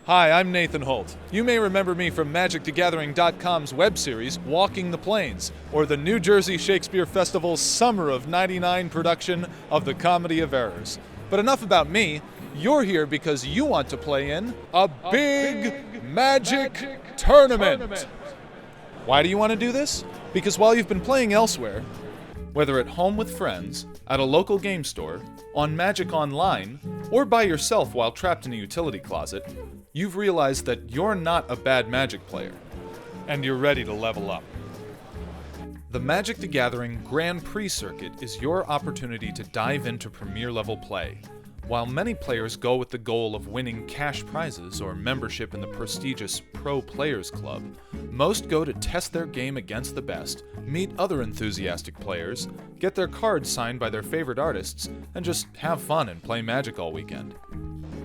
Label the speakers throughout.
Speaker 1: Hi, I'm Nathan Holt. You may remember me from MagicTheGathering.com's web series, Walking the Plains, or the New Jersey Shakespeare Festival's Summer of '99 production of The Comedy of Errors. But enough about me. You're here because you want to play in a big magic tournament. Why do you want to do this? Because while you've been playing elsewhere, whether at home with friends, at a local game store, on Magic Online, or by yourself while trapped in a utility closet, you've realized that you're not a bad Magic player, and you're ready to level up. The Magic the Gathering Grand Prix circuit is your opportunity to dive into premier level play. While many players go with the goal of winning cash prizes or membership in the prestigious Pro Players Club, most go to test their game against the best, meet other enthusiastic players, get their cards signed by their favorite artists, and just have fun and play Magic all weekend.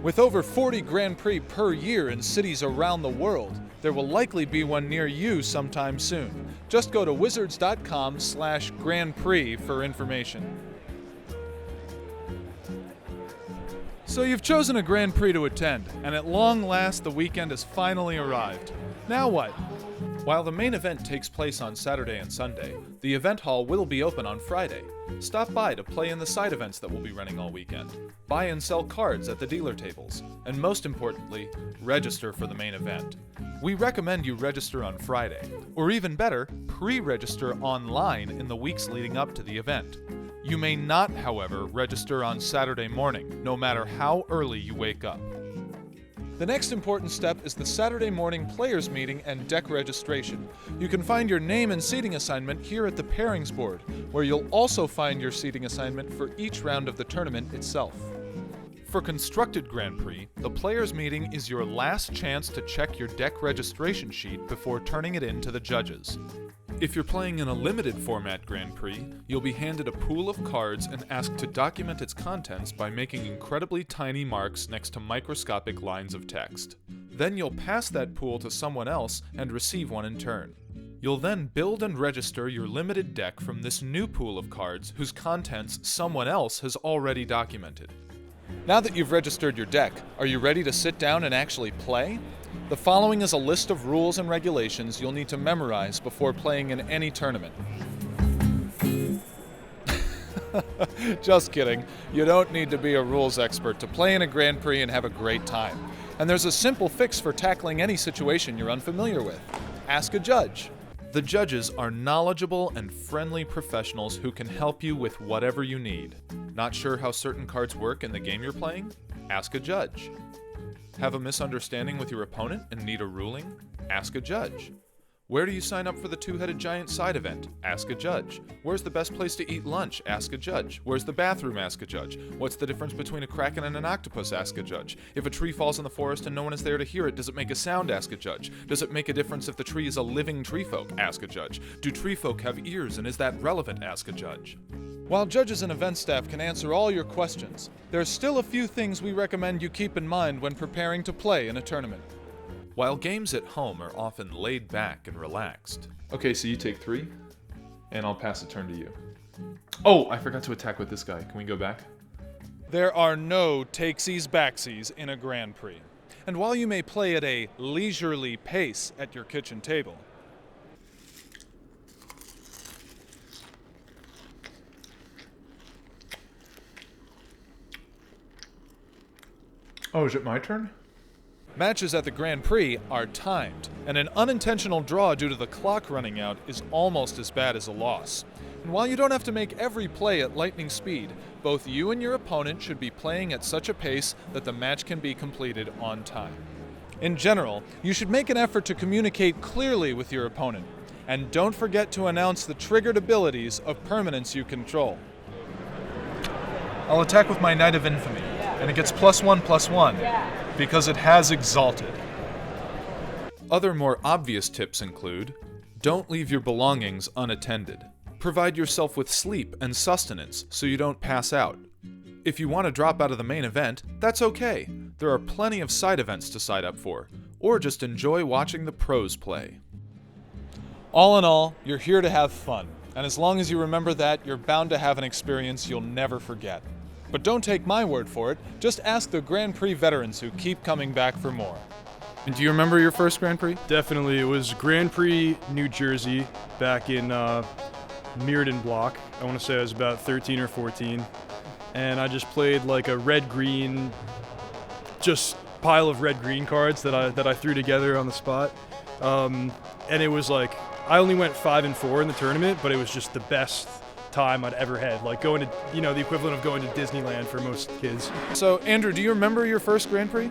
Speaker 1: With over 40 Grand Prix per year in cities around the world, there will likely be one near you sometime soon. Just go to wizards.com/Grand Prix for information. So you've chosen a Grand Prix to attend, and at long last the weekend has finally arrived. Now what? While the main event takes place on Saturday and Sunday, the event hall will be open on Friday. Stop by to play in the side events that will be running all weekend. Buy and sell cards at the dealer tables. And most importantly, register for the main event. We recommend you register on Friday, or even better, pre-register online in the weeks leading up to the event. You may not, however, register on Saturday morning, no matter how early you wake up. The next important step is the Saturday morning players meeting and deck registration. You can find your name and seating assignment here at the pairings board, where you'll also find your seating assignment for each round of the tournament itself. For Constructed Grand Prix, the players meeting is your last chance to check your deck registration sheet before turning it in to the judges. If you're playing in a limited format Grand Prix, you'll be handed a pool of cards and asked to document its contents by making incredibly tiny marks next to microscopic lines of text. Then you'll pass that pool to someone else and receive one in turn. You'll then build and register your limited deck from this new pool of cards whose contents someone else has already documented. Now that you've registered your deck, are you ready to sit down and actually play? The following is a list of rules and regulations you'll need to memorize before playing in any tournament. Just kidding. You don't need to be a rules expert to play in a Grand Prix and have a great time. And there's a simple fix for tackling any situation you're unfamiliar with. Ask a judge. The judges are knowledgeable and friendly professionals who can help you with whatever you need. Not sure how certain cards work in the game you're playing? Ask a judge. Have a misunderstanding with your opponent and need a ruling? Ask a judge. Where do you sign up for the two-headed giant side event? Ask a judge. Where's the best place to eat lunch? Ask a judge. Where's the bathroom? Ask a judge. What's the difference between a kraken and an octopus? Ask a judge. If a tree falls in the forest and no one is there to hear it, does it make a sound? Ask a judge. Does it make a difference if the tree is a living tree folk? Ask a judge. Do tree folk have ears and is that relevant? Ask a judge. While judges and event staff can answer all your questions, there's still a few things we recommend you keep in mind when preparing to play in a tournament. While games at home are often laid back and relaxed. Okay, so you take 3, and I'll pass a turn to you. Oh, I forgot to attack with this guy. Can we go back? There are no takesies-backsies in a Grand Prix. And while you may play at a leisurely pace at your kitchen table, oh, is it my turn? Matches at the Grand Prix are timed, and an unintentional draw due to the clock running out is almost as bad as a loss. And while you don't have to make every play at lightning speed, both you and your opponent should be playing at such a pace that the match can be completed on time. In general, you should make an effort to communicate clearly with your opponent, and don't forget to announce the triggered abilities of permanents you control. I'll attack with my Knight of Infamy, and it gets +1/+1. Because it has Exalted. Other more obvious tips include, don't leave your belongings unattended. Provide yourself with sleep and sustenance so you don't pass out. If you want to drop out of the main event, that's okay. There are plenty of side events to sign up for, or just enjoy watching the pros play. All in all, you're here to have fun, and as long as you remember that, you're bound to have an experience you'll never forget. But don't take my word for it, just ask the Grand Prix veterans who keep coming back for more. And do you remember your first Grand Prix?
Speaker 2: Definitely. It was Grand Prix, New Jersey, back in Mirrodin block. I want to say I was about 13 or 14. And I just played like a red-green, just pile of red-green cards that I threw together on the spot. And it was like, I only went 5 and 4 in the tournament, but it was just the best time I'd ever had. Like going to, the equivalent of going to Disneyland for most kids.
Speaker 1: So, Andrew, do you remember your first Grand Prix?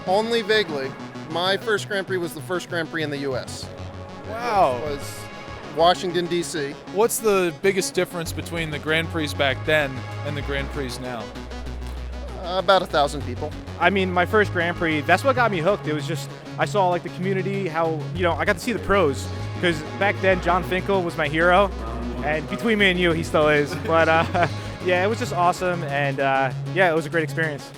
Speaker 3: Only vaguely. My first Grand Prix was the first Grand Prix in the U.S.
Speaker 1: Wow.
Speaker 3: It was Washington, D.C.
Speaker 1: What's the biggest difference between the Grand Prix back then and the Grand Prix now?
Speaker 3: About 1,000 people.
Speaker 4: I mean, my first Grand Prix, that's what got me hooked. It was just, I saw like the community, how, I got to see the pros. Because back then, John Finkel was my hero. And between me and you, he still is. But yeah, it was just awesome. And yeah, it was a great experience.